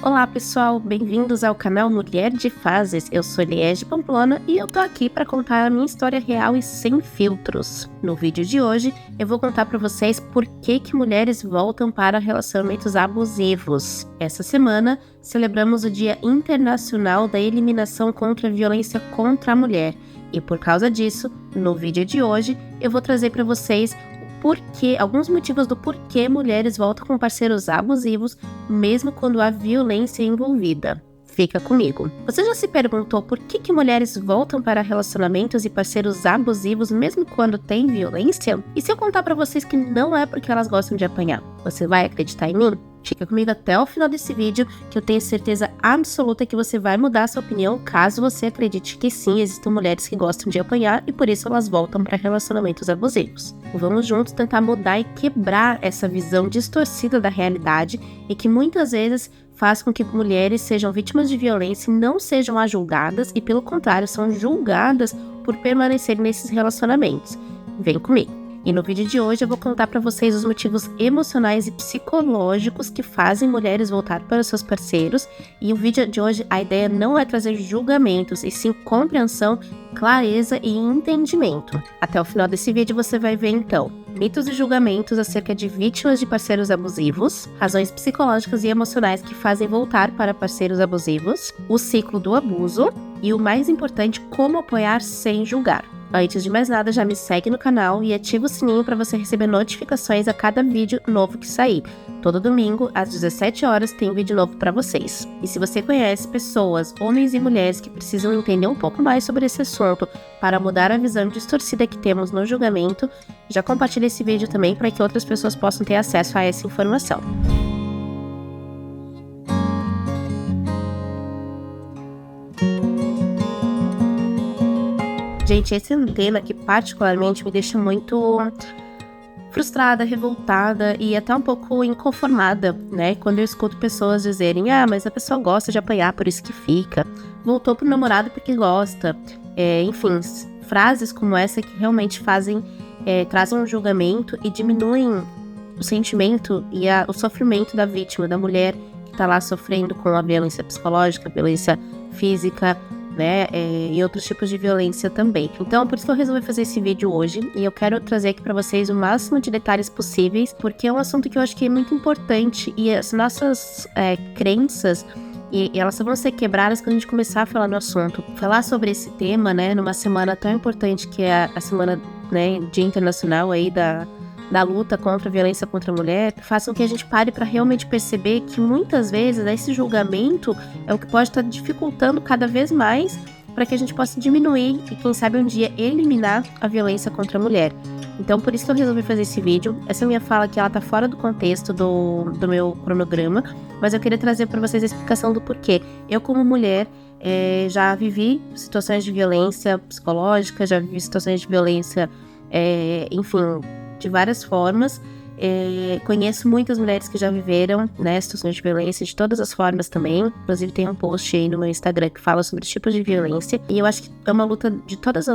Olá pessoal, bem-vindos ao canal Mulher de Fases. Eu sou Liege Pamplona e eu tô aqui para contar a minha história real e sem filtros. No vídeo de hoje, eu vou contar para vocês por que mulheres voltam para relacionamentos abusivos. Essa semana, celebramos o Dia Internacional da Eliminação contra a Violência contra a Mulher. E por causa disso, no vídeo de hoje, eu vou trazer para vocês alguns motivos do porquê mulheres voltam com parceiros abusivos, mesmo quando há violência envolvida. Fica comigo. Você já se perguntou por que mulheres voltam para relacionamentos e parceiros abusivos mesmo quando tem violência? E se eu contar para vocês que não é porque elas gostam de apanhar, você vai acreditar em mim? Fica comigo até o final desse vídeo, que eu tenho certeza absoluta que você vai mudar sua opinião caso você acredite que sim, existem mulheres que gostam de apanhar e por isso elas voltam para relacionamentos abusivos. Vamos juntos tentar mudar e quebrar essa visão distorcida da realidade e que muitas vezes faz com que mulheres sejam vítimas de violência e não sejam ajulgadas e, pelo contrário, são julgadas por permanecer nesses relacionamentos. Vem comigo! E no vídeo de hoje eu vou contar para vocês os motivos emocionais e psicológicos que fazem mulheres voltar para seus parceiros. E o vídeo de hoje, a ideia não é trazer julgamentos, e sim compreensão, clareza e entendimento. Até o final desse vídeo você vai ver então mitos e julgamentos acerca de vítimas de parceiros abusivos, razões psicológicas e emocionais que fazem voltar para parceiros abusivos, o ciclo do abuso e, o mais importante, como apoiar sem julgar. Antes de mais nada, já me segue no canal e ativa o sininho para você receber notificações a cada vídeo novo que sair. Todo domingo, às 17 horas, tem um vídeo novo para vocês. E se você conhece pessoas, homens e mulheres, que precisam entender um pouco mais sobre esse assunto para mudar a visão distorcida que temos no julgamento, já compartilhe esse vídeo também para que outras pessoas possam ter acesso a essa informação. Gente, esse é um tema que particularmente me deixa muito frustrada, revoltada e até um pouco inconformada, né? Quando eu escuto pessoas dizerem, mas a pessoa gosta de apanhar, por isso que fica. Voltou pro namorado porque gosta. Enfim, frases como essa que realmente trazem um julgamento e diminuem o sentimento e o sofrimento da vítima, da mulher que tá lá sofrendo com a violência psicológica, violência física, né, e outros tipos de violência também. Então, por isso que eu resolvi fazer esse vídeo hoje, e eu quero trazer aqui para vocês o máximo de detalhes possíveis, porque é um assunto que eu acho que é muito importante, e as nossas crenças, e elas só vão ser quebradas quando a gente começar a falar no assunto. Falar sobre esse tema, né, numa semana tão importante que é a semana, né, Dia Internacional aí da luta contra a violência contra a mulher, façam que a gente pare para realmente perceber que muitas vezes esse julgamento é o que pode estar dificultando cada vez mais para que a gente possa diminuir e, quem sabe, um dia eliminar a violência contra a mulher. Então, por isso que eu resolvi fazer esse vídeo. Essa minha fala aqui, ela tá fora do contexto do meu cronograma, mas eu queria trazer para vocês a explicação do porquê. Eu, como mulher, já vivi situações de violência psicológica, já vivi situações de violência, enfim, de várias formas. Conheço muitas mulheres que já viveram, né, situações de violência de todas as formas também. Inclusive tem um post aí no meu Instagram que fala sobre os tipos de violência, e eu acho que é uma luta de todas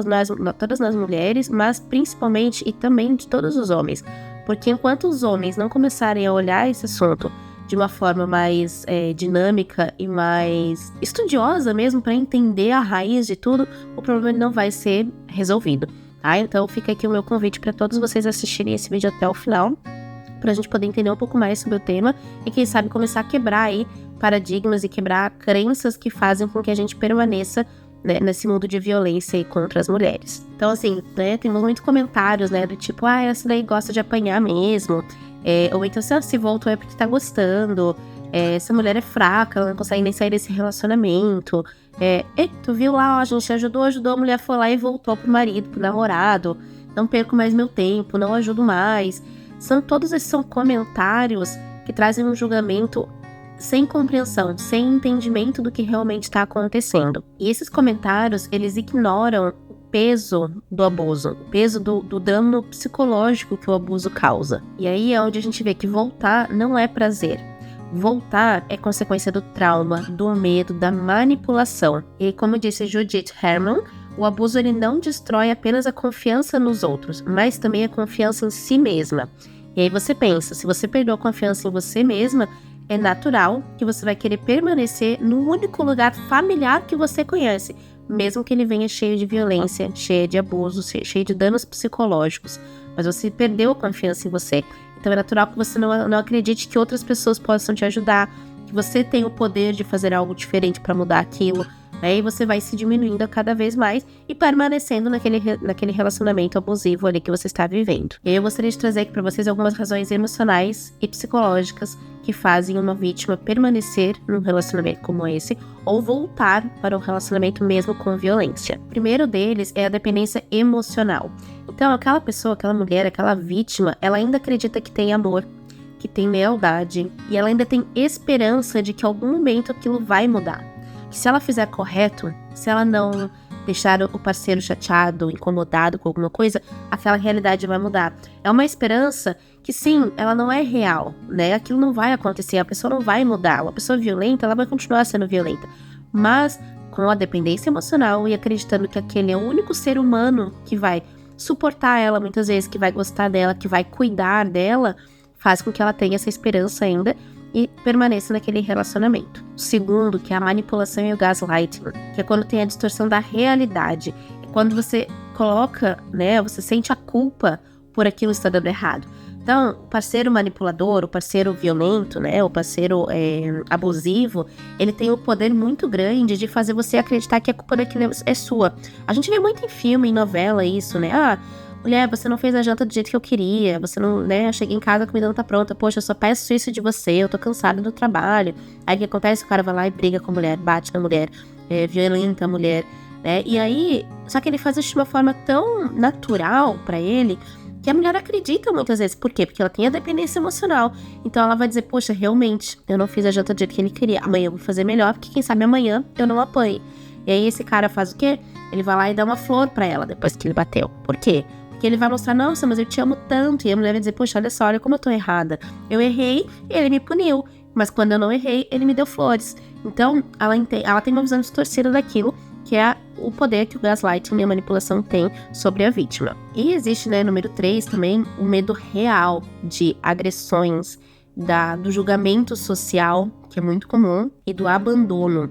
nós mulheres, mas principalmente e também de todos os homens, porque enquanto os homens não começarem a olhar esse assunto de uma forma mais dinâmica e mais estudiosa mesmo, para entender a raiz de tudo, o problema não vai ser resolvido. Então fica aqui o meu convite para todos vocês assistirem esse vídeo até o final, para a gente poder entender um pouco mais sobre o tema e, quem sabe, começar a quebrar aí paradigmas e quebrar crenças que fazem com que a gente permaneça, né, nesse mundo de violência aí contra as mulheres. Então, assim, né, temos muitos comentários, né, do tipo, essa daí gosta de apanhar mesmo, ou então, se voltou é porque tá gostando, essa mulher é fraca, ela não consegue nem sair desse relacionamento. Tu viu lá, a gente ajudou, a mulher foi lá e voltou pro marido, pro namorado, não perco mais meu tempo, não ajudo mais. Todos esses são comentários que trazem um julgamento sem compreensão, sem entendimento do que realmente está acontecendo. E esses comentários, eles ignoram o peso do abuso, o peso do dano psicológico que o abuso causa. E aí é onde a gente vê que voltar não é prazer. Voltar é consequência do trauma, do medo, da manipulação. E como disse Judith Herman, o abuso ele não destrói apenas a confiança nos outros, mas também a confiança em si mesma. E aí você pensa, se você perdeu a confiança em você mesma, é natural que você vai querer permanecer no único lugar familiar que você conhece, mesmo que ele venha cheio de violência, cheio de abusos, cheio de danos psicológicos. Mas você perdeu a confiança em você. Então é natural que você não acredite que outras pessoas possam te ajudar, que você tem o poder de fazer algo diferente para mudar aquilo. E você vai se diminuindo a cada vez mais e permanecendo naquele relacionamento abusivo ali que você está vivendo. E eu gostaria de trazer aqui para vocês algumas razões emocionais e psicológicas que fazem uma vítima permanecer num relacionamento como esse ou voltar para um relacionamento mesmo com violência. O primeiro deles é a dependência emocional. Então, aquela pessoa, aquela mulher, aquela vítima, ela ainda acredita que tem amor, que tem lealdade e ela ainda tem esperança de que em algum momento aquilo vai mudar. Que se ela fizer correto, se ela não deixar o parceiro chateado, incomodado com alguma coisa, aquela realidade vai mudar. É uma esperança que sim, ela não é real, né? Aquilo não vai acontecer, a pessoa não vai mudar. Uma pessoa violenta, ela vai continuar sendo violenta. Mas com a dependência emocional e acreditando que aquele é o único ser humano que vai suportar ela muitas vezes, que vai gostar dela, que vai cuidar dela, faz com que ela tenha essa esperança ainda e permaneça naquele relacionamento. O segundo, que é a manipulação e o gaslighting, que é quando tem a distorção da realidade. É quando você coloca, né, você sente a culpa por aquilo estar dando errado. Então, o parceiro manipulador, o parceiro violento, né, o parceiro abusivo, ele tem um poder muito grande de fazer você acreditar que a culpa daquilo é sua. A gente vê muito em filme, em novela isso, né? Mulher, você não fez a janta do jeito que eu queria, você não, né, eu cheguei em casa, a comida não tá pronta, poxa, eu só peço isso de você, eu tô cansada do trabalho. Aí o que acontece? O cara vai lá e briga com a mulher, bate na mulher, violenta a mulher, né? E aí, só que ele faz isso de uma forma tão natural pra ele, que a mulher acredita muitas vezes. Por quê? Porque ela tem a dependência emocional. Então ela vai dizer, poxa, realmente, eu não fiz a janta do jeito que ele queria, amanhã eu vou fazer melhor, porque quem sabe amanhã eu não apanhe. E aí esse cara faz o quê? Ele vai lá e dá uma flor pra ela, depois que ele bateu. Por quê? Porque ele vai mostrar, nossa, mas eu te amo tanto. E a mulher vai dizer, poxa, olha só, olha como eu tô errada. Eu errei, ele me puniu. Mas quando eu não errei, ele me deu flores. Então, ela tem uma visão distorcida daquilo, que é o poder que o gaslighting e a manipulação tem sobre a vítima. E existe, né, número 3 também, o medo real de agressões, do julgamento social, que é muito comum, e do abandono.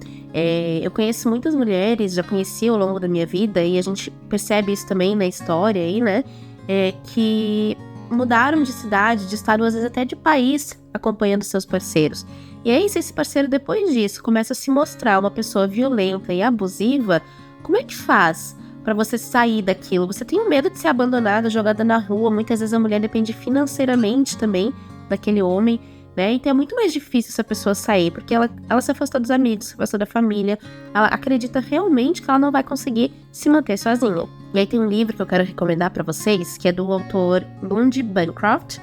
Eu conheço muitas mulheres, já conheci ao longo da minha vida, e a gente percebe isso também na história aí, né? Que mudaram de cidade, de estado, às vezes até de país, acompanhando seus parceiros. E aí, se esse parceiro, depois disso, começa a se mostrar uma pessoa violenta e abusiva, como é que faz para você sair daquilo? Você tem medo de ser abandonada, jogada na rua, muitas vezes a mulher depende financeiramente também daquele homem, né? Então é muito mais difícil essa pessoa sair, porque ela se afastou dos amigos, se afastou da família, ela acredita realmente que ela não vai conseguir se manter sozinha. E aí tem um livro que eu quero recomendar para vocês, que é do autor Lundy Bancroft.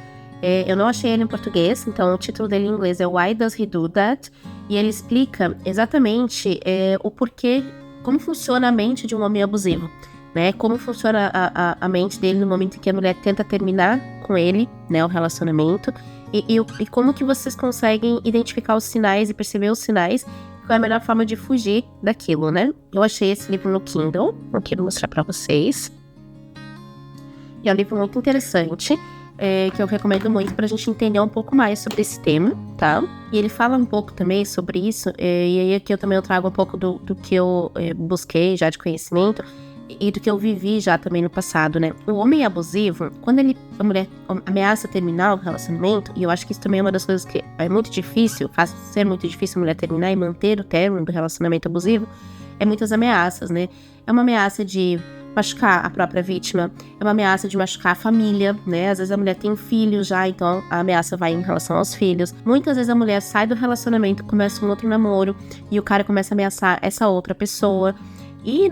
Eu não achei ele em português, então o título dele em inglês é Why Does He Do That? E ele explica exatamente o porquê, como funciona a mente de um homem abusivo, né? Como funciona a mente dele no momento em que a mulher tenta terminar com ele, né, o relacionamento, e como que vocês conseguem identificar os sinais e perceber os sinais, qual é a melhor forma de fugir daquilo, né? Eu achei esse livro no Kindle, eu quero mostrar pra vocês. E é um livro muito interessante, que eu recomendo muito pra gente entender um pouco mais sobre esse tema, tá? E ele fala um pouco também sobre isso, e aí aqui eu também trago um pouco do que eu busquei já de conhecimento, e do que eu vivi já também no passado, né? O homem abusivo, quando a mulher ameaça terminar o relacionamento, e eu acho que isso também é uma das coisas que é muito difícil, faz ser muito difícil a mulher terminar e manter o término do relacionamento abusivo, é muitas ameaças, né? É uma ameaça de machucar a própria vítima, é uma ameaça de machucar a família, né? Às vezes a mulher tem filhos já, então a ameaça vai em relação aos filhos. Muitas vezes a mulher sai do relacionamento, começa um outro namoro, e o cara começa a ameaçar essa outra pessoa. E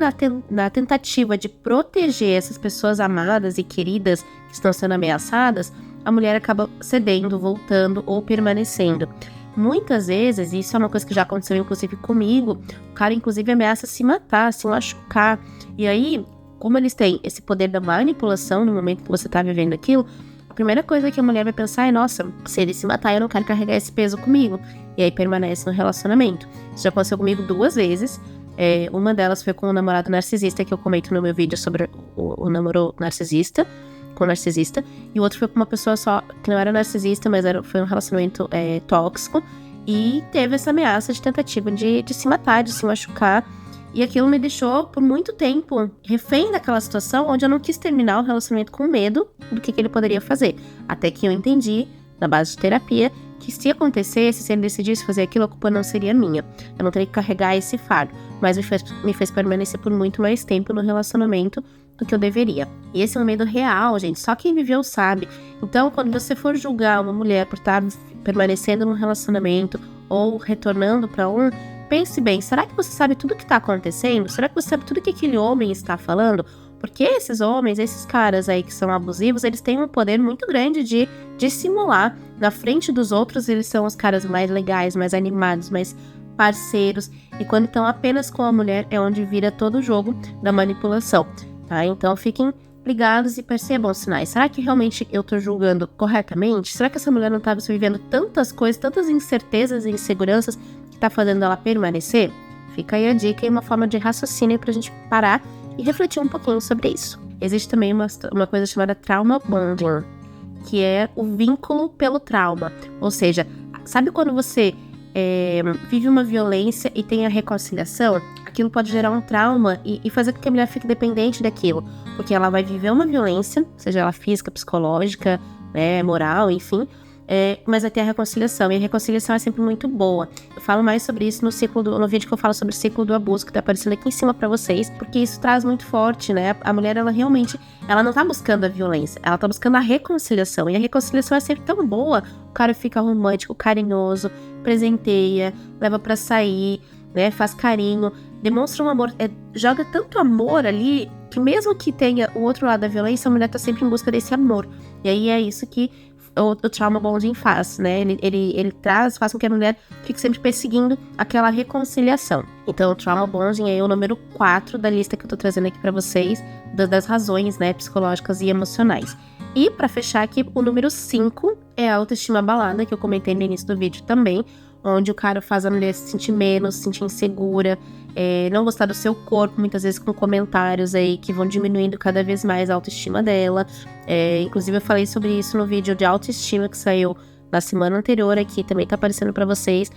na tentativa de proteger essas pessoas amadas e queridas que estão sendo ameaçadas, a mulher acaba cedendo, voltando ou permanecendo. Muitas vezes, isso é uma coisa que já aconteceu inclusive comigo, o cara inclusive ameaça se matar, se machucar. E aí, como eles têm esse poder da manipulação no momento que você está vivendo aquilo, a primeira coisa que a mulher vai pensar é, nossa, se ele se matar, eu não quero carregar esse peso comigo. E aí permanece no relacionamento. Isso já aconteceu comigo 2 vezes. Uma delas foi com o namorado narcisista, que eu comento no meu vídeo sobre o namoro narcisista, com o narcisista, e o outro foi com uma pessoa só, que não era narcisista, mas foi um relacionamento tóxico, e teve essa ameaça de tentativa de se matar, de se machucar. E aquilo me deixou, por muito tempo, refém daquela situação onde eu não quis terminar o relacionamento com medo do que ele poderia fazer. Até que eu entendi, na base de terapia, que se acontecesse, se ele decidisse fazer aquilo, a culpa não seria minha. Eu não teria que carregar esse fardo. Mas me fez permanecer por muito mais tempo no relacionamento do que eu deveria. E esse é um medo real, gente. Só quem viveu sabe. Então, quando você for julgar uma mulher por estar permanecendo num relacionamento ou retornando para um, pense bem, será que você sabe tudo o que está acontecendo? Será que você sabe tudo que aquele homem está falando? Porque esses homens, esses caras aí que são abusivos, eles têm um poder muito grande de dissimular. Na frente dos outros, eles são os caras mais legais, mais animados, mais parceiros. E quando estão apenas com a mulher, é onde vira todo o jogo da manipulação, tá? Então fiquem ligados e percebam os sinais. Será que realmente eu tô julgando corretamente? Será que essa mulher não estava vivendo tantas coisas, tantas incertezas e inseguranças que tá fazendo ela permanecer? Fica aí a dica e uma forma de raciocínio pra gente parar e refletir um pouquinho sobre isso. Existe também uma coisa chamada trauma bonding, que é o vínculo pelo trauma. Ou seja, sabe quando você vive uma violência e tem a reconciliação? Aquilo pode gerar um trauma e fazer com que a mulher fique dependente daquilo, porque ela vai viver uma violência, seja ela física, psicológica, moral, enfim, mas vai ter a reconciliação, e a reconciliação é sempre muito boa. Eu falo mais sobre isso no vídeo que eu falo sobre o ciclo do abuso, que tá aparecendo aqui em cima pra vocês, porque isso traz muito forte, né? A mulher, ela realmente, ela não tá buscando a violência, ela tá buscando a reconciliação, e a reconciliação é sempre tão boa. O cara fica romântico, carinhoso, presenteia, leva pra sair, né? Faz carinho, demonstra um amor, joga tanto amor ali, que mesmo que tenha o outro lado da violência, a mulher tá sempre em busca desse amor. E aí é isso que o trauma bonding faz, né? Ele faz com que a mulher fique sempre perseguindo aquela reconciliação. Então, o trauma bonding é o número 4 da lista que eu tô trazendo aqui pra vocês, das razões, né, psicológicas e emocionais. E pra fechar aqui, o número 5 é a autoestima abalada, que eu comentei no início do vídeo também, onde o cara faz a mulher se sentir menos, se sentir insegura, não gostar do seu corpo, muitas vezes com comentários aí que vão diminuindo cada vez mais a autoestima dela. Inclusive eu falei sobre isso no vídeo de autoestima que saiu na semana anterior aqui, também tá aparecendo pra vocês,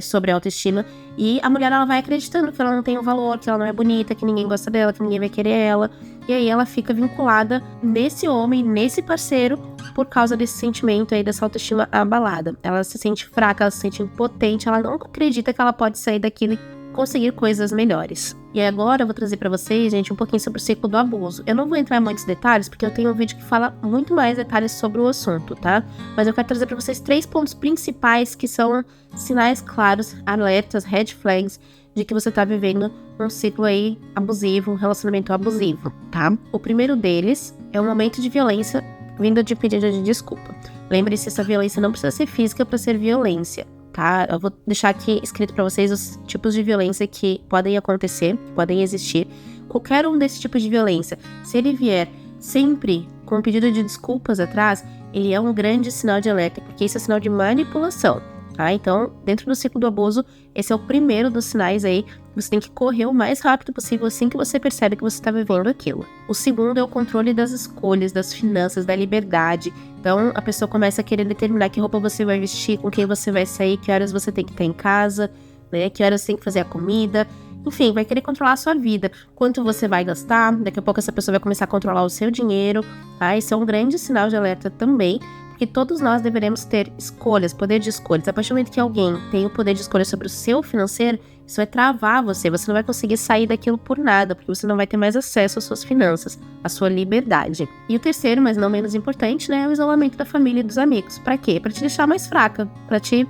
sobre autoestima. E a mulher, ela vai acreditando que ela não tem um valor, que ela não é bonita, que ninguém gosta dela, que ninguém vai querer ela. E aí ela fica vinculada nesse homem, nesse parceiro, por causa desse sentimento aí, dessa autoestima abalada. Ela se sente fraca, ela se sente impotente, ela não acredita que ela pode sair daquilo e conseguir coisas melhores. E agora eu vou trazer pra vocês, gente, um pouquinho sobre o ciclo do abuso. Eu não vou entrar em muitos detalhes, porque eu tenho um vídeo que fala muito mais detalhes sobre o assunto, tá? Mas eu quero trazer pra vocês 3 pontos principais que são sinais claros, alertas, red flags, de que você tá vivendo um ciclo aí abusivo, um relacionamento abusivo, tá? O primeiro deles é um momento de violência vindo de pedido de desculpa. Lembre-se, essa violência não precisa ser física para ser violência, tá? Eu vou deixar aqui escrito para vocês os tipos de violência que podem acontecer, que podem existir. Qualquer um desses tipos de violência, se ele vier sempre com um pedido de desculpas atrás, ele é um grande sinal de alerta, porque isso é sinal de manipulação, tá? Então, dentro do ciclo do abuso, esse é o primeiro dos sinais aí. Você tem que correr o mais rápido possível assim que você percebe que você está vivendo aquilo. O segundo é o controle das escolhas, das finanças, da liberdade. Então, a pessoa começa a querer determinar que roupa você vai vestir, com quem você vai sair, que horas você tem que estar em casa, né? Que horas você tem que fazer a comida. Enfim, vai querer controlar a sua vida. Quanto você vai gastar, daqui a pouco essa pessoa vai começar a controlar o seu dinheiro, tá? Isso é um grande sinal de alerta também, porque todos nós deveremos ter escolhas, poder de escolhas. A partir do momento que alguém tem o poder de escolha sobre o seu financeiro, isso vai travar você não vai conseguir sair daquilo por nada, porque você não vai ter mais acesso às suas finanças, à sua liberdade. E o terceiro, mas não menos importante, né, é o isolamento da família e dos amigos. Pra quê? Pra te deixar mais fraca, pra te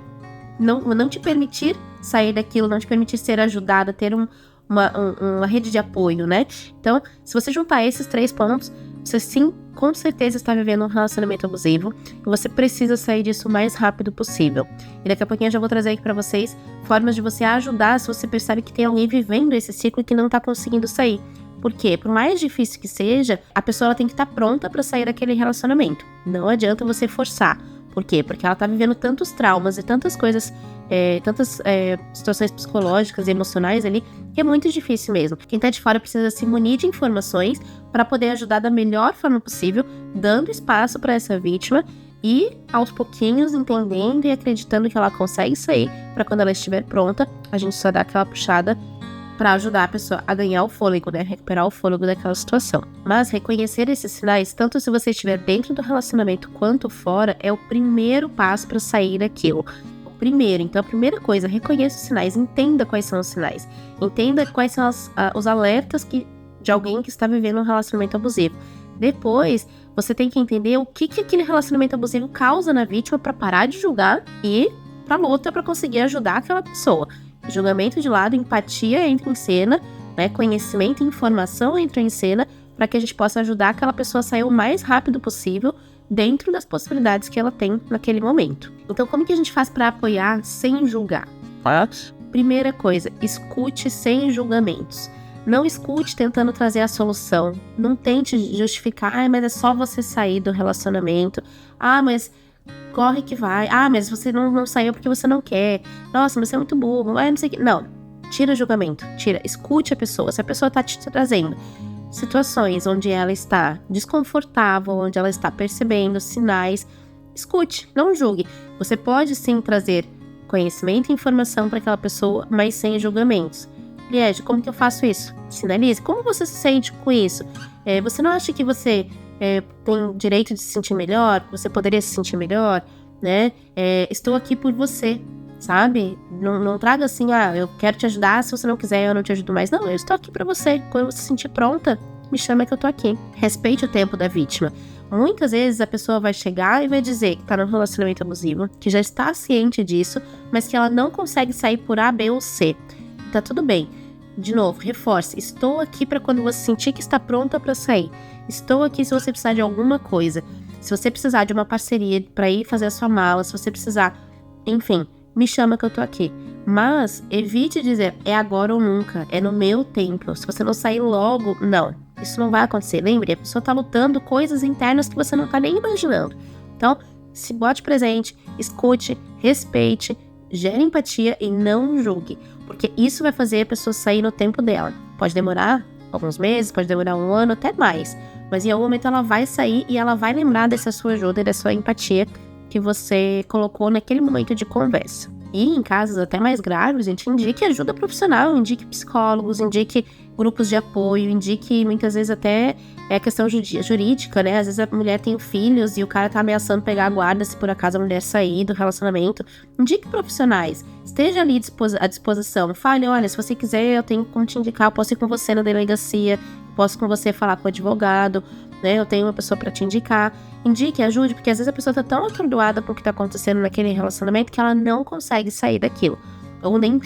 não te permitir sair daquilo, não te permitir ser ajudada, ter uma rede de apoio, né? Então, se você juntar esses 3 pontos, você sim, com certeza está vivendo um relacionamento abusivo e você precisa sair disso o mais rápido possível. E daqui a pouquinho eu já vou trazer aqui para vocês formas de você ajudar se você percebe que tem alguém vivendo esse ciclo e que não está conseguindo sair. Por quê? Por mais difícil que seja, a pessoa ela tem que estar pronta para sair daquele relacionamento. Não adianta você forçar. Por quê? Porque ela tá vivendo tantos traumas e tantas coisas, tantas situações psicológicas e emocionais ali, que é muito difícil mesmo. Quem tá de fora precisa se munir de informações para poder ajudar da melhor forma possível, dando espaço para essa vítima E aos pouquinhos entendendo e acreditando que ela consegue sair, para quando ela estiver pronta, a gente só dá aquela puxada para ajudar a pessoa a ganhar o fôlego, né? Recuperar o fôlego daquela situação. Mas reconhecer esses sinais, tanto se você estiver dentro do relacionamento quanto fora, é o primeiro passo para sair daquilo. Então a primeira coisa, reconheça os sinais, entenda quais são os sinais. Entenda quais são os alertas de alguém que está vivendo um relacionamento abusivo. Depois, você tem que entender o que aquele relacionamento abusivo causa na vítima para parar de julgar e ir pra luta para conseguir ajudar aquela pessoa. Julgamento de lado, empatia entra em cena, né? Conhecimento e informação entram em cena para que a gente possa ajudar aquela pessoa a sair o mais rápido possível dentro das possibilidades que ela tem naquele momento. Então, como que a gente faz para apoiar sem julgar? Primeira coisa, escute sem julgamentos. Não escute tentando trazer a solução. Não tente justificar, mas é só você sair do relacionamento. Mas corre que vai. Mas você não saiu porque você não quer. Nossa, mas você é muito burro. Não sei o que. Não, tira julgamento. Escute a pessoa. Se a pessoa está te trazendo situações onde ela está desconfortável, onde ela está percebendo sinais, escute, não julgue. Você pode sim trazer conhecimento e informação para aquela pessoa, mas sem julgamentos. Liege, como que eu faço isso? Sinalize. Como você se sente com isso? Você não acha que você tem direito de se sentir melhor? Você poderia se sentir melhor? Né? Estou aqui por você, sabe? Não traga assim, eu quero te ajudar, se você não quiser eu não te ajudo mais. Não, eu estou aqui pra você. Quando você se sentir pronta, me chama que eu tô aqui. Respeite o tempo da vítima. Muitas vezes a pessoa vai chegar e vai dizer que tá num relacionamento abusivo, que já está ciente disso, mas que ela não consegue sair por A, B ou C. Tá tudo bem. De novo, reforce. Estou aqui pra quando você sentir que está pronta pra sair. Estou aqui se você precisar de alguma coisa. Se você precisar de uma parceria pra ir fazer a sua mala, se você precisar, enfim, me chama que eu tô aqui. Mas evite dizer, é agora ou nunca, é no meu tempo. Se você não sair logo, não. Isso não vai acontecer. Lembre, a pessoa tá lutando coisas internas que você não tá nem imaginando. Então, se bote presente, escute, respeite, gere empatia e não julgue. Porque isso vai fazer a pessoa sair no tempo dela. Pode demorar alguns meses, pode demorar um ano, até mais. Mas em algum momento ela vai sair e ela vai lembrar dessa sua ajuda e dessa sua empatia que você colocou naquele momento de conversa. E em casos até mais graves, a gente indique ajuda profissional, indique psicólogos, indique grupos de apoio, indique muitas vezes até questão jurídica, né? Às vezes a mulher tem filhos e o cara tá ameaçando pegar a guarda se por acaso a mulher sair do relacionamento. Indique profissionais, esteja ali à disposição. Fale, olha, se você quiser eu tenho como te indicar, eu posso ir com você na delegacia, posso com você falar com o advogado, né? Eu tenho uma pessoa pra te indicar. Indique, ajude, porque às vezes a pessoa tá tão atordoada com o que tá acontecendo naquele relacionamento que ela não consegue sair daquilo. Ou nem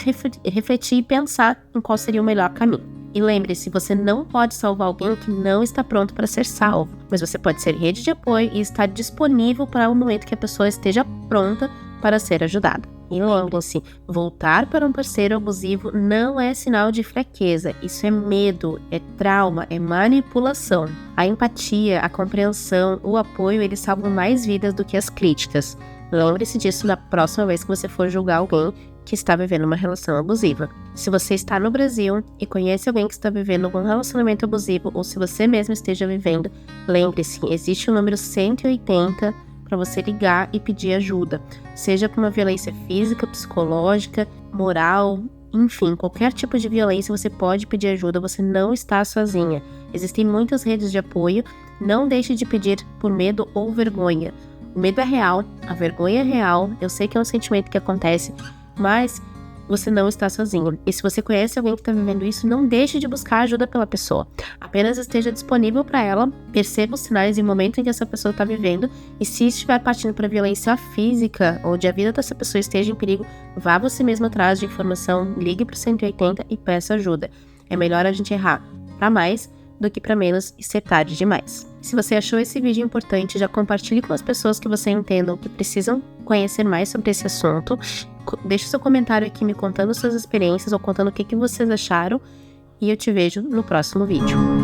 refletir e pensar em qual seria o melhor caminho. E lembre-se, você não pode salvar alguém que não está pronto para ser salvo. Mas você pode ser rede de apoio e estar disponível para o momento que a pessoa esteja pronta para ser ajudada. E lembre-se, voltar para um parceiro abusivo não é sinal de fraqueza. Isso é medo, é trauma, é manipulação. A empatia, a compreensão, o apoio, eles salvam mais vidas do que as críticas. Lembre-se disso da próxima vez que você for julgar alguém que está vivendo uma relação abusiva. Se você está no Brasil e conhece alguém que está vivendo algum relacionamento abusivo, ou se você mesmo esteja vivendo, lembre-se, existe o número 180 para você ligar e pedir ajuda, seja por uma violência física, psicológica, moral, enfim, qualquer tipo de violência você pode pedir ajuda, você não está sozinha. Existem muitas redes de apoio, não deixe de pedir por medo ou vergonha. O medo é real, a vergonha é real, eu sei que é um sentimento que acontece, mas você não está sozinho. E se você conhece alguém que está vivendo isso, não deixe de buscar ajuda pela pessoa. Apenas esteja disponível para ela, perceba os sinais e o momento em que essa pessoa está vivendo. E se estiver partindo para violência física, onde a vida dessa pessoa esteja em perigo, vá você mesmo atrás de informação, ligue para o 180 e peça ajuda. É melhor a gente errar para mais do que para menos e ser tarde demais. Se você achou esse vídeo importante, já compartilhe com as pessoas que você entendam que precisam conhecer mais sobre esse assunto. Deixe seu comentário aqui me contando suas experiências ou contando o que vocês acharam e eu te vejo no próximo vídeo.